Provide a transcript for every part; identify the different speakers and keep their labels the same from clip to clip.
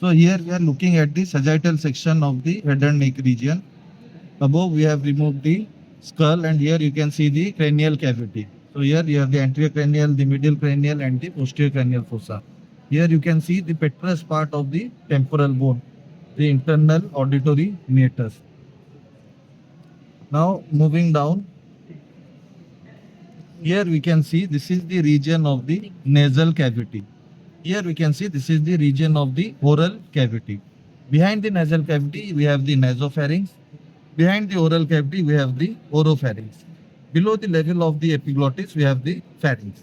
Speaker 1: So here we are looking at the sagittal section of the head and neck region. Above we have removed the skull, and here you can see the cranial cavity. So here you have the anterior cranial, the middle cranial and the posterior cranial fossa. Here you can see the petrous part of the temporal bone, the internal auditory meatus. Now moving down, here we can see this is the region of the nasal cavity. Here we can see this is the region of the oral cavity. Behind the nasal cavity we have the nasopharynx. Behind the oral cavity we have the oropharynx. Below the level of the epiglottis we have the pharynx.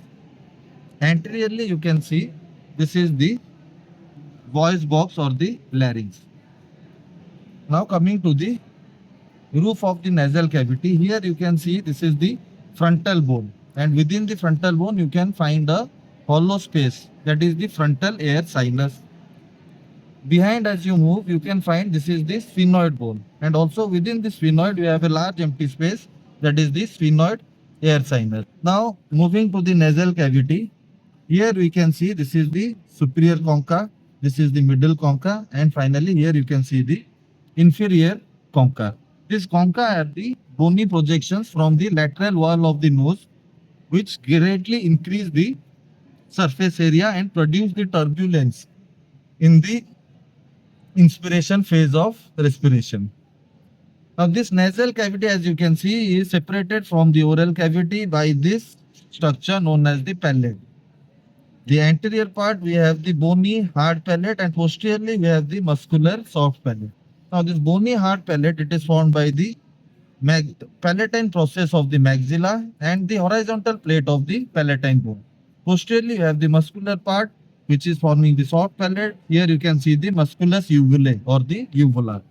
Speaker 1: Anteriorly you can see this is the voice box or the larynx. Now coming to the roof of the nasal cavity, here you can see this is the frontal bone, and within the frontal bone you can find a hollow space, that is the frontal air sinus. Behind, as you move, you can find this is the sphenoid bone, and also within the sphenoid you have a large empty space, that is the sphenoid air sinus. Now moving to the nasal cavity, here we can see this is the superior concha, this is the middle concha, and finally here you can see the inferior concha. This concha are the bony projections from the lateral wall of the nose, which greatly increase the surface area and produce the turbulence in the inspiration phase of respiration. Now this nasal cavity, as you can see, is separated from the oral cavity by this structure known as the palate. The anterior part we have the bony hard palate, and posteriorly we have the muscular soft palate. Now this bony hard palate, it is formed by the palatine process of the maxilla and the horizontal plate of the palatine bone. Posteriorly you have the muscular part which is forming the soft palate. Here you can see the musculus uvulae or the uvula.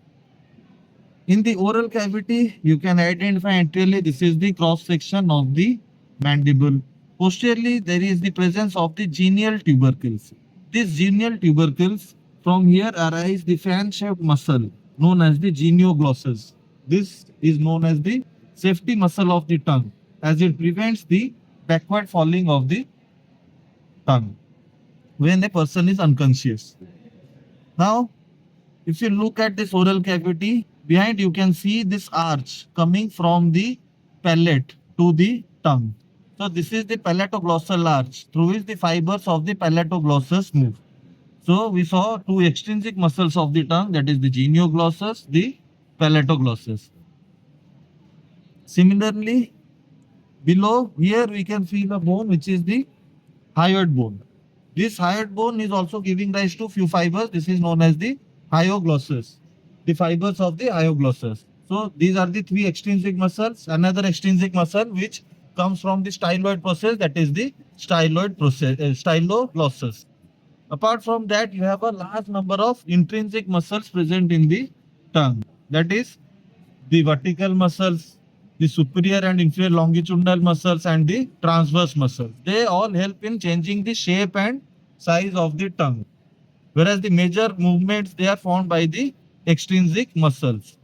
Speaker 1: In the oral cavity you can identify anteriorly this is the cross section of the mandible. Posteriorly there is the presence of the genial tubercles. These genial tubercles, from here arise the fan-shaped muscle known as the genioglossus. This is known as the safety muscle of the tongue, as it prevents the backward falling of the tongue when a person is unconscious. Now, if you look at this oral cavity, behind you can see this arch coming from the palate to the tongue. So this is the palatoglossal arch through which the fibers of the palatoglossus move. So we saw two extrinsic muscles of the tongue, that is the genioglossus, the palatoglossus. Similarly, below here we can feel a bone which is the hyoid bone. This hyoid bone is also giving rise to few fibers. This is known as the hyoglossus, the fibers of the hyoglossus. So these are the three extrinsic muscles. Another extrinsic muscle which comes from the styloid process, that is the styloid process, styloglossus. Apart from that, you have a large number of intrinsic muscles present in the tongue. That is the vertical muscles, the superior and inferior longitudinal muscles, and the transverse muscles. They all help in changing the shape and size of the tongue. Whereas the major movements, they are formed by the extrinsic muscles.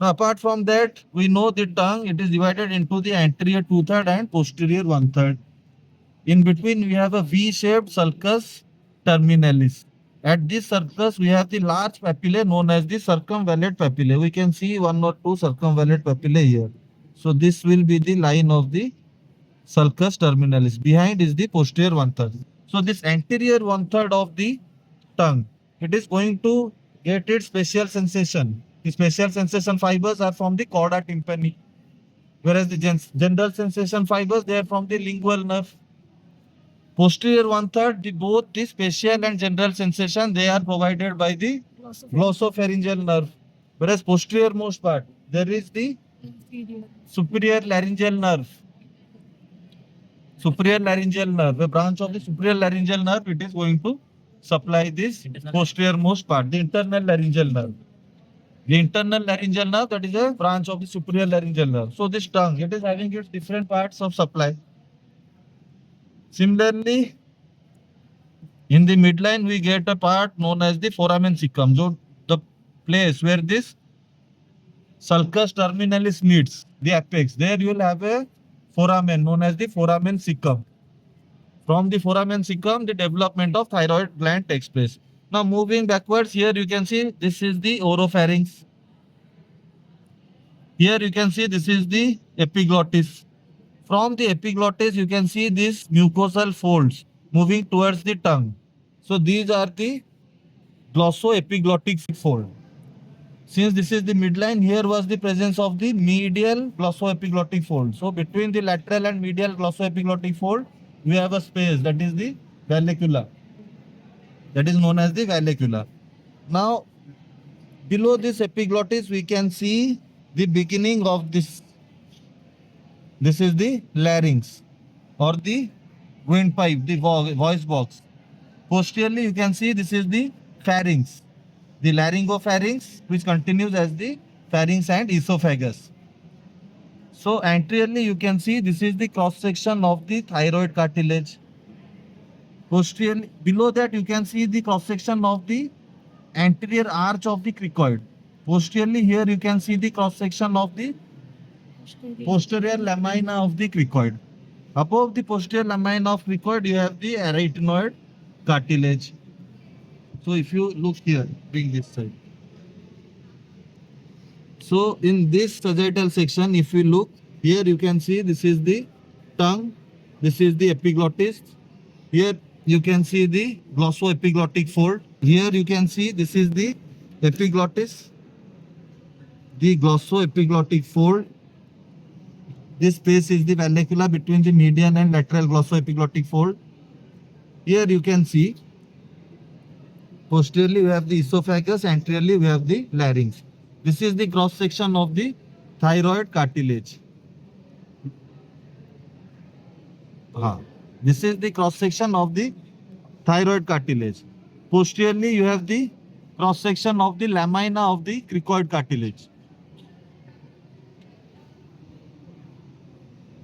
Speaker 1: Now, apart from that, we know the tongue, it is divided into the anterior 2/3 and posterior 1/3. In between, we have a V-shaped sulcus terminalis. At this sulcus, we have the large papillae known as the circumvallate papillae. We can see one or two circumvallate papillae here. So this will be the line of the sulcus terminalis. Behind is the posterior 1/3. So this anterior 1/3 of the tongue, it is going to get its spatial sensation. The spatial sensation fibers are from the chorda tympani, whereas the general sensation fibers, they are from the lingual nerve. Posterior 1/3, both the spatial and general sensation, they are provided by the glossopharyngeal nerve. Whereas posterior most part, there is the superior laryngeal nerve. Superior laryngeal nerve, a branch of the superior laryngeal nerve, it is going to supply this posterior most part, the internal laryngeal nerve. The internal laryngeal nerve, that is a branch of the superior laryngeal nerve. So this tongue, it is having its different parts of supply. Similarly, in the midline, we get a part known as the foramen cecum, so the place where this sulcus terminalis meets the apex. There you will have a foramen known as the foramen cecum. From the foramen cecum, the development of thyroid gland takes place. Now moving backwards, here you can see this is the oropharynx. Here you can see this is the epiglottis. From the epiglottis, you can see these mucosal folds moving towards the tongue. So these are the glossoepiglottic fold. Since this is the midline, here was the presence of the medial glossoepiglottic fold. So between the lateral and medial glossoepiglottic fold, we have a space that is the vallecula. That is known as the vallecula. Now, below this epiglottis, we can see the beginning of this. This is the larynx or the windpipe, the voice box. Posteriorly, you can see this is the pharynx, the laryngopharynx, which continues as the pharynx and esophagus. So anteriorly, you can see this is the cross section of the thyroid cartilage. Posteriorly, below that, you can see the cross section of the anterior arch of the cricoid. Posteriorly, here you can see the cross section of the posterior lamina of the cricoid. Above the posterior lamina of cricoid, you have the arytenoid cartilage. So if you look here, bring this side. So in this sagittal section, if you look here, you can see this is the tongue, this is the epiglottis. Here you can see the glossoepiglottic fold. Here you can see this is the epiglottis, the glossoepiglottic fold. This space is the vallecula between the median and lateral glossoepiglottic fold. Here you can see posteriorly we have the esophagus, anteriorly we have the larynx. This is the cross section of the thyroid cartilage. This is the cross section of the thyroid cartilage. Posteriorly you have the cross section of the lamina of the cricoid cartilage.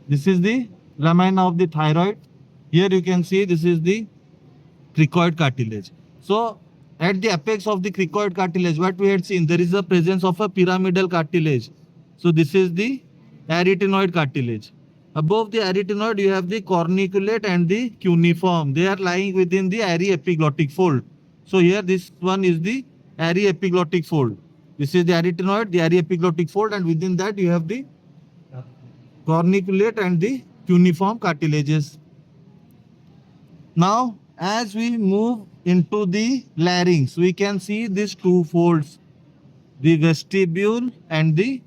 Speaker 1: This is the lamina of the thyroid. Here you can see this is the cricoid cartilage. So at the apex of the cricoid cartilage, what we had seen, there is a presence of a pyramidal cartilage. So this is the arytenoid cartilage. Above the arytenoid, you have the corniculate and the cuneiform. They are lying within the aryepiglottic fold. So here this one is the aryepiglottic fold. This is the arytenoid, the aryepiglottic fold, and within that you have the corniculate and the cuneiform cartilages. Now, as we move into the larynx, we can see these two folds, the vestibule and the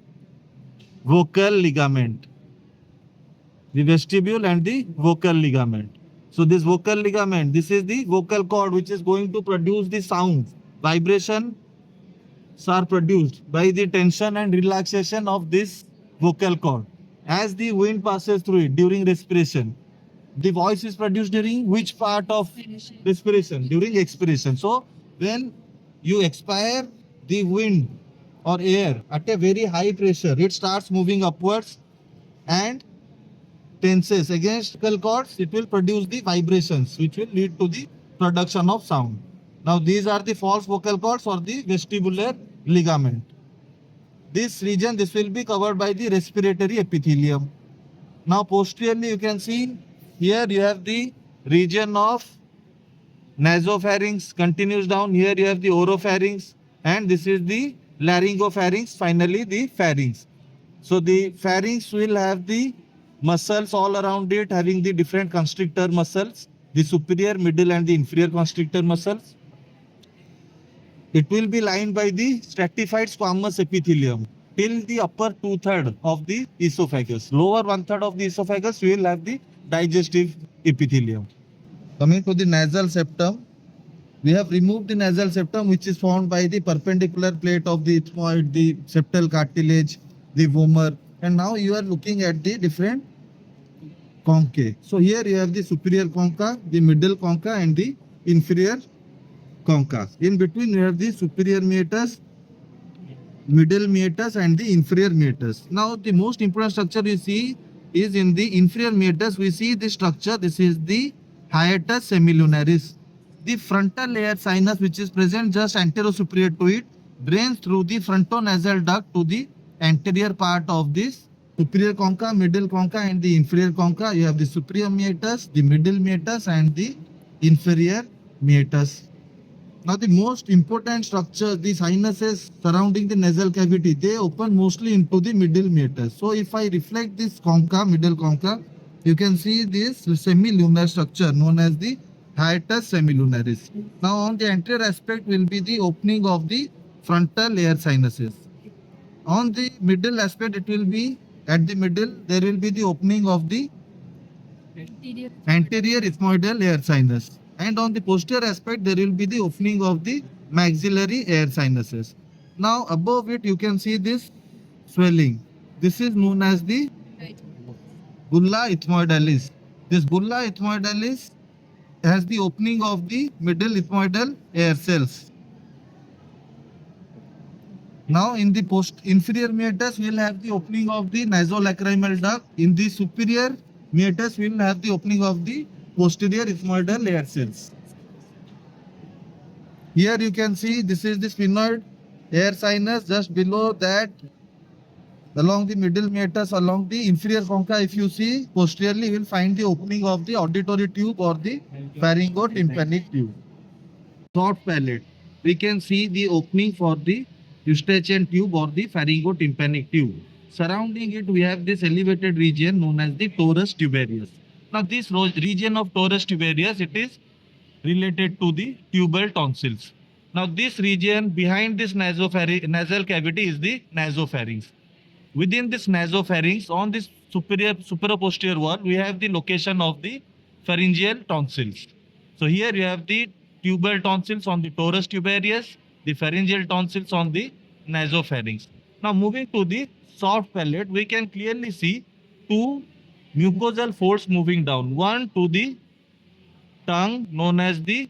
Speaker 1: vocal ligament. The vestibule and the vocal ligament. So this vocal ligament, this is the vocal cord which is going to produce the sound. Vibrations are produced by the tension and relaxation of this vocal cord. As the wind passes through it during respiration, the voice is produced during which part of respiration? During expiration. So when you expire the wind or air at a very high pressure, it starts moving upwards and tenses against vocal cords. It will produce the vibrations which will lead to the production of sound. Now these are the false vocal cords or the vestibular ligament. This region, this will be covered by the respiratory epithelium. Now posteriorly you can see here you have the region of nasopharynx, continues down. Here you have the oropharynx, and this is the laryngopharynx, finally the pharynx. So the pharynx will have the muscles all around it having the different constrictor muscles, the superior, middle and the inferior constrictor muscles. It will be lined by the stratified squamous epithelium till the upper 2/3 of the esophagus. Lower 1/3 of the esophagus will have the digestive epithelium. Coming to the nasal septum, we have removed the nasal septum which is formed by the perpendicular plate of the ethmoid, the septal cartilage, the vomer, and now you are looking at the different conchae. So here you have the superior concha, the middle concha and the inferior concha. In between you have the superior meatus, middle meatus and the inferior meatus. Now the most important structure you see is in the inferior meatus. We see the structure. This is the hiatus semilunaris. The frontal layer sinus which is present just anterior superior to it drains through the frontonasal duct to the anterior part of this superior concha, middle concha and the inferior concha. You have the superior meatus, the middle meatus and the inferior meatus. Now the most important structure, the sinuses surrounding the nasal cavity, they open mostly into the middle meatus. So if I reflect this concha, middle concha, you can see this semilunar structure known as the hiatus semilunaris. Now on the anterior aspect will be the opening of the frontal air sinuses. On the middle aspect, it will be at the middle, there will be the opening of the anterior ethmoidal air sinus. And on the posterior aspect, there will be the opening of the maxillary air sinuses. Now, above it, you can see this swelling. This is known as the bulla ethmoidalis. This bulla ethmoidalis has the opening of the middle ethmoidal air cells. Now, in the inferior meatus, we will have the opening of the nasolacrimal duct. In the superior meatus, we will have the opening of the posterior ethmoidal air cells. Here you can see this is the sphenoid air sinus. Just below that, along the middle meatus, along the inferior concha, if you see posteriorly, you will find the opening of the auditory tube or the pharyngotympanic tube. Soft palate, we can see the opening for the eustachian tube or the pharyngotympanic tube. Surrounding it, we have this elevated region known as the torus tubarius. Now, this region of torus tubarius, it is related to the tubal tonsils. Now, this region behind this nasal cavity is the nasopharynx. Within this nasopharynx, on this superior-posterior wall, we have the location of the pharyngeal tonsils. So, here you have the tubal tonsils on the torus tubarius, the pharyngeal tonsils on the nasopharynx. Now, moving to the soft palate, we can clearly see two mucosal folds moving down. One to the tongue known as the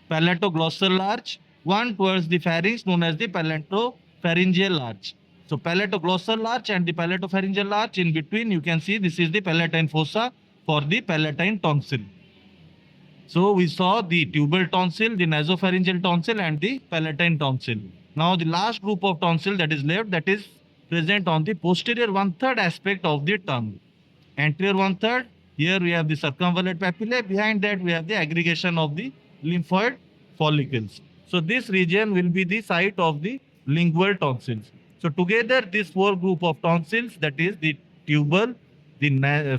Speaker 1: palatoglossal arch, one towards the pharynx known as the palatopharyngeal arch. So palatoglossal arch and the palatopharyngeal arch, in between you can see this is the palatine fossa for the palatine tonsil. So we saw the tubal tonsil, the nasopharyngeal tonsil and the palatine tonsil. Now the last group of tonsil that is left, that is present on the posterior 1/3 aspect of the tongue. Anterior 1/3, here we have the circumvallate papillae, behind that we have the aggregation of the lymphoid follicles. So this region will be the site of the lingual tonsils. So together these four group of tonsils, that is the tubal, the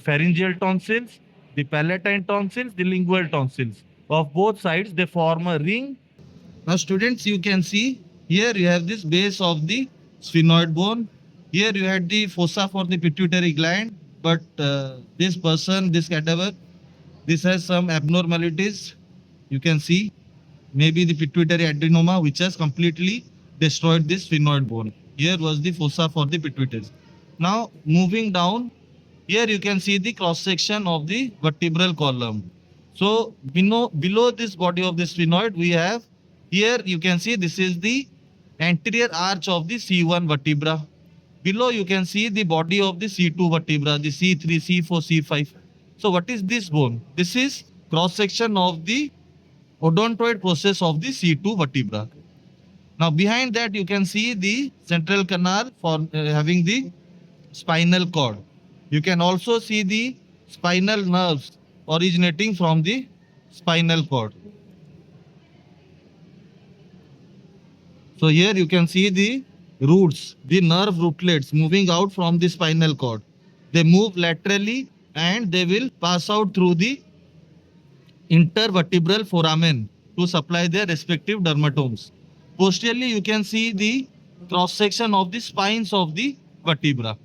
Speaker 1: pharyngeal tonsils, the palatine tonsils, the lingual tonsils, of both sides they form a ring. Now students, you can see here you have this base of the sphenoid bone. Here you had the fossa for the pituitary gland, but this person, this cadaver, this has some abnormalities. You can see maybe the pituitary adenoma which has completely destroyed this sphenoid bone. Here was the fossa for the pituitary. Now moving down, here you can see the cross section of the vertebral column. So below this body of the sphenoid, we have here you can see this is the anterior arch of the C1 vertebra. Below you can see the body of the C2 vertebra, the C3, C4, C5. So what is this bone? This is cross section of the odontoid process of the C2 vertebra. Now behind that you can see the central canal for having the spinal cord. You can also see the spinal nerves originating from the spinal cord. So here you can see the roots, the nerve rootlets moving out from the spinal cord. They move laterally and they will pass out through the intervertebral foramen to supply their respective dermatomes. Posteriorly, you can see the cross section of the spines of the vertebra.